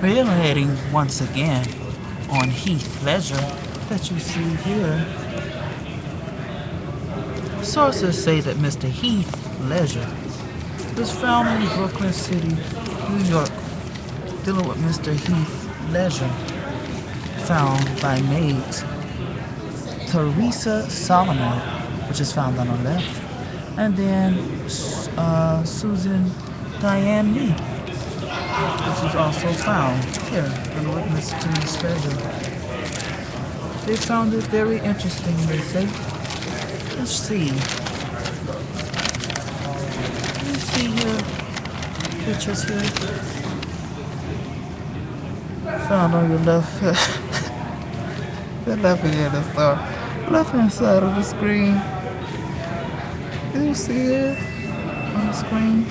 Reiterating once again on Heath Ledger that you see here. Sources say that Mr. Heath Ledger was found in Brooklyn City, New York, dealing with Mr. Heath Ledger, found by maid Teresa Solomon, which is found on the left, and then Susan Diane Lee, which is also found here in the witness to Miss Ledger. They found it very interesting, they say. Let's see. You see here pictures here. Found on your left the left hand of the left hand side of the screen. You see it on the screen.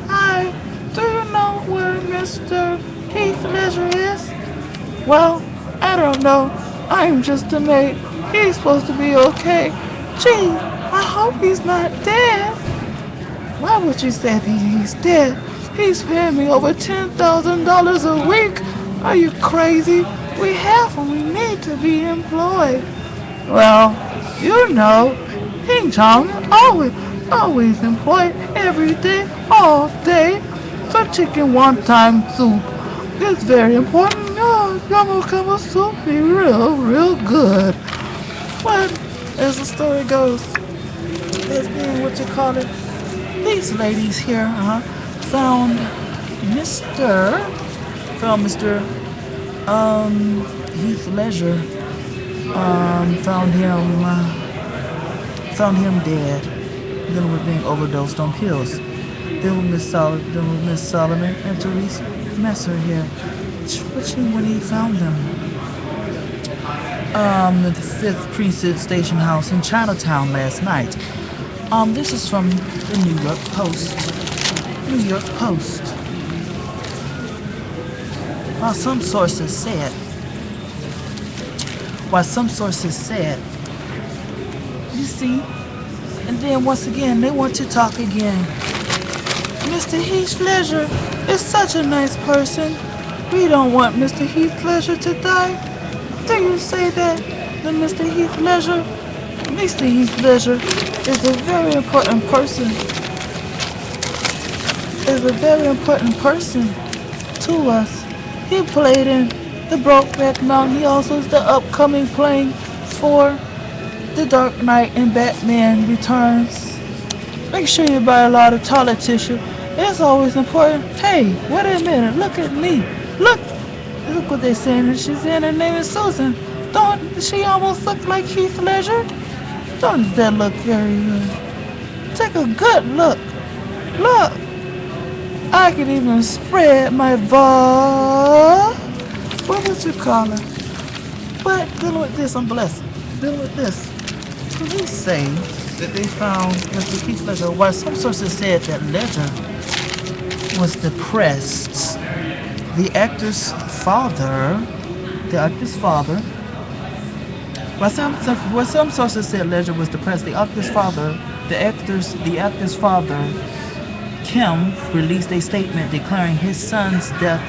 Hi, do you know where Mr. Heath Ledger is? Well, I don't know. I'm just a maid. He's supposed to be okay. Gee, I hope he's not dead. Why would you say that he's dead? He's paying me over $10,000 a week. Are you crazy? We have him. We need to be employed. Well, you know, King Chong always employed every day, all day, for chicken wonton soup. It's very important. Yama soup be real good. But as the story goes, as being what you call it, these ladies here found Mr. Heath Ledger. Found him dead, dealing with being overdosed on pills. Dealing with Miss Solomon and Therese Messer here. When he found them, at the 5th Precinct Station House in Chinatown last night. This is from the New York Post. New York Post. While some sources said, you see, and then once again they want to talk again. Mr. Heath Ledger is such a nice person. We don't want Mr. Heath Ledger to die. Do you say that Mr. Heath Ledger is a very important person. To us. He played in The Brokeback Mountain. He also is the upcoming playing for The Dark Knight and Batman Returns. Make sure you buy a lot of toilet tissue. It's always important. Hey, wait a minute. Look at me. Look what they're saying. She's saying her name is Susan. Don't she almost look like Heath Ledger? Don't that look very good? Take a good look. Look. I can even spread my what would you call it? But dealing with this, I'm blessed. Dealing with this. Police say that they found Mr. Heath Ledger. While some sources said that Ledger was depressed, the actor's father, while some sources said Ledger was depressed, the actor's father, Kim, released a statement declaring his son's death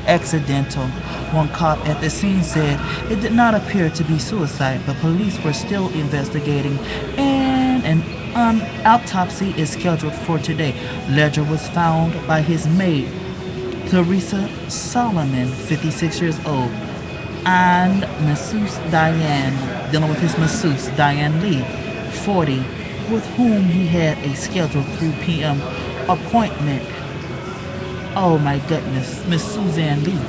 accidental. One cop at the scene said it did not appear to be suicide, but police were still investigating, and an autopsy is scheduled for today. Ledger was found by his maid, Teresa Solomon, 56 years old, and masseuse Diane, dealing with his masseuse Diane Lee, 40, with whom he had a scheduled 3 p.m. appointment. Oh my goodness, Miss Suzanne Lee.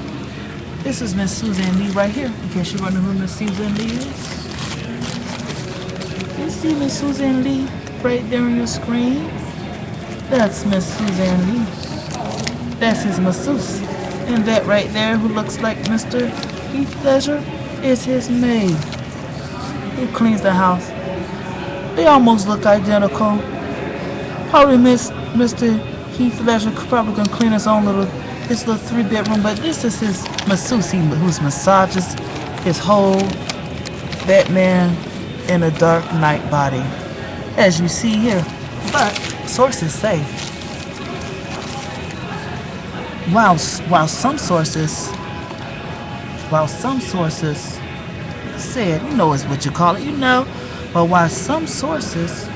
This is Miss Suzanne Lee right here, in case you wonder who Miss Suzanne Lee is. You see Miss Suzanne Lee right there on your screen? That's Miss Suzanne Lee. That's his masseuse. And that right there, who looks like Mr. Heath Ledger, is his maid, who cleans the house. They almost look identical. Probably Mr. Heath Ledger probably gonna clean his little 3-bedroom, but this is his masseuse who's massages his whole Batman in a Dark Knight body, as you see here. But sources say, while some sources while some sources said, is what you call it, but while some sources,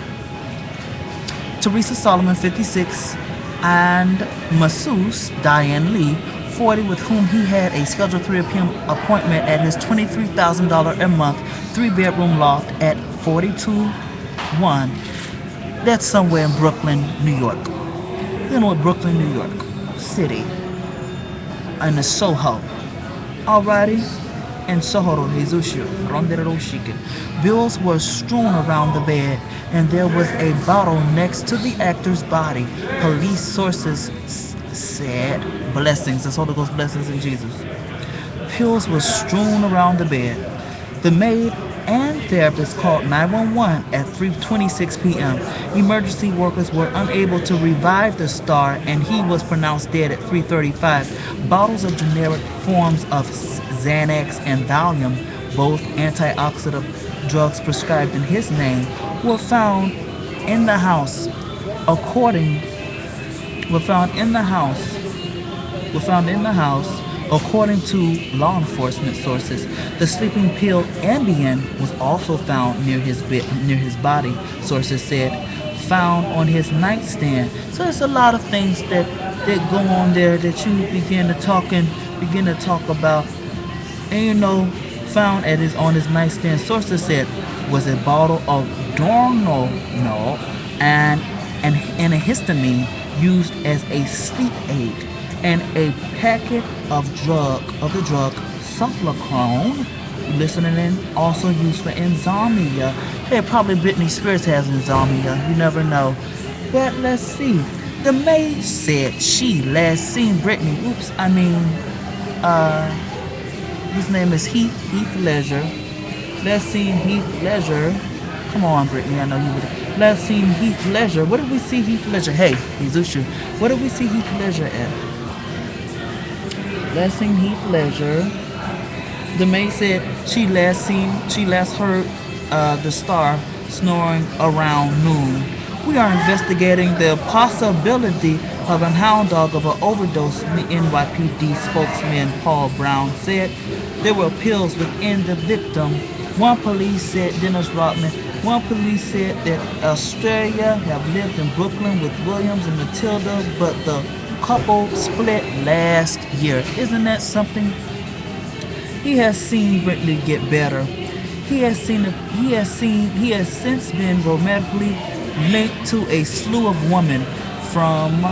Teresa Solomon, 56, and masseuse Diane Lee, 40, with whom he had a scheduled 3 p.m. appointment at his $23,000 a month 3-bedroom loft at 42-1. That's somewhere in Brooklyn, New York. Brooklyn, New York City, in the Soho. Alrighty, in Soho, bills were strewn around the bed, and there was a bottle next to the actor's body. Police sources said, blessings, that's Holy Ghost blessings in Jesus. Pills were strewn around the bed. The maid and therapist called 911 at 3:26 p.m. Emergency workers were unable to revive the star, and he was pronounced dead at 3:35. Bottles of generic forms of Xanax and Valium, both antioxidant drugs prescribed in his name, were found in the house. According to law enforcement sources. The sleeping pill Ambien was also found near his body, sources said, found on his nightstand. So there's a lot of things that go on there that you begin to talk about, and found on his nightstand. Sources said was a bottle of Dornol and antihistamine used as a sleep aid, and a packet of the drug Sulfacone, listening in, also used for insomnia. Hey, probably Britney Spears has insomnia, you never know. But let's see. The maid said she last seen Britney. His name is Heath Ledger. Last seen Heath Ledger. Come on, Britney, I know you would. Last seen Heath Ledger. What did we see Heath Ledger? Hey, Jesus, what did we see Heath Ledger at? Last seen Heath Ledger. The maid said she last heard the star snoring around noon. We are investigating the possibility of a hound dog of an overdose, the NYPD spokesman Paul Brown said. There were pills within the victim. One police said that Australia have lived in Brooklyn with Williams and Matilda, but the couple split last year. Isn't that something? He has seen Britney get better. He has since been romantically linked to a slew of women, from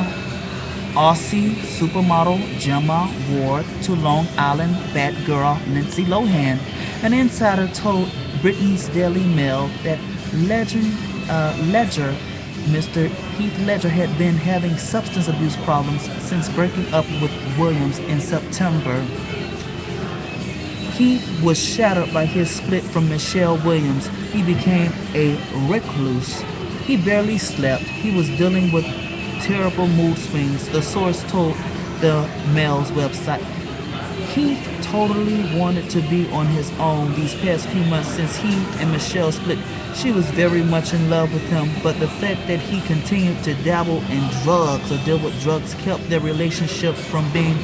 Aussie supermodel Gemma Ward to Long Island Batgirl Lindsay Lohan. An insider told Britain's Daily Mail that Mr. Heath Ledger had been having substance abuse problems since breaking up with Williams in September. Heath was shattered by his split from Michelle Williams. He became a recluse. He barely slept. He was dealing with terrible mood swings, the source told the Mail's website. Heath totally wanted to be on his own these past few months since he and Michelle split. She was very much in love with him, but the fact that he continued to dabble in drugs or deal with drugs kept their relationship from being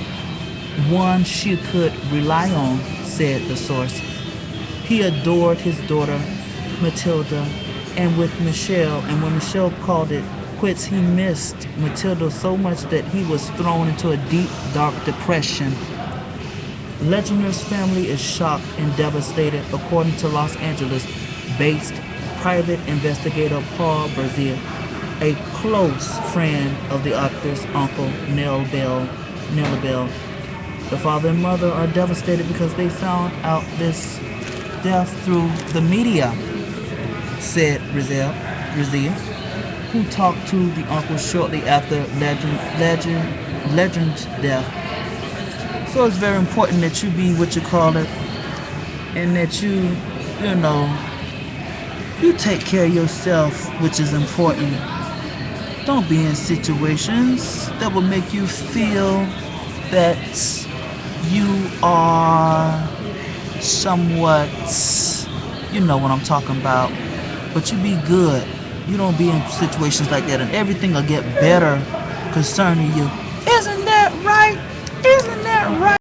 one she could rely on, said the source. He adored his daughter, Matilda, and when Michelle called it quits, he missed Matilda so much that he was thrown into a deep, dark depression. Ledger's family is shocked and devastated, according to Los Angeles-based private investigator Paul Brazil, a close friend of the actor's uncle, Nell Bell. The father and mother are devastated because they found out this death through the media, said Brazil, who talked to the uncle shortly after Legend's death. So it's very important that you be what you call it, and that you take care of yourself, which is important. Don't be in situations that will make you feel that you are somewhat, you know what I'm talking about, but you be good. You don't be in situations like that, and everything will get better concerning you. Isn't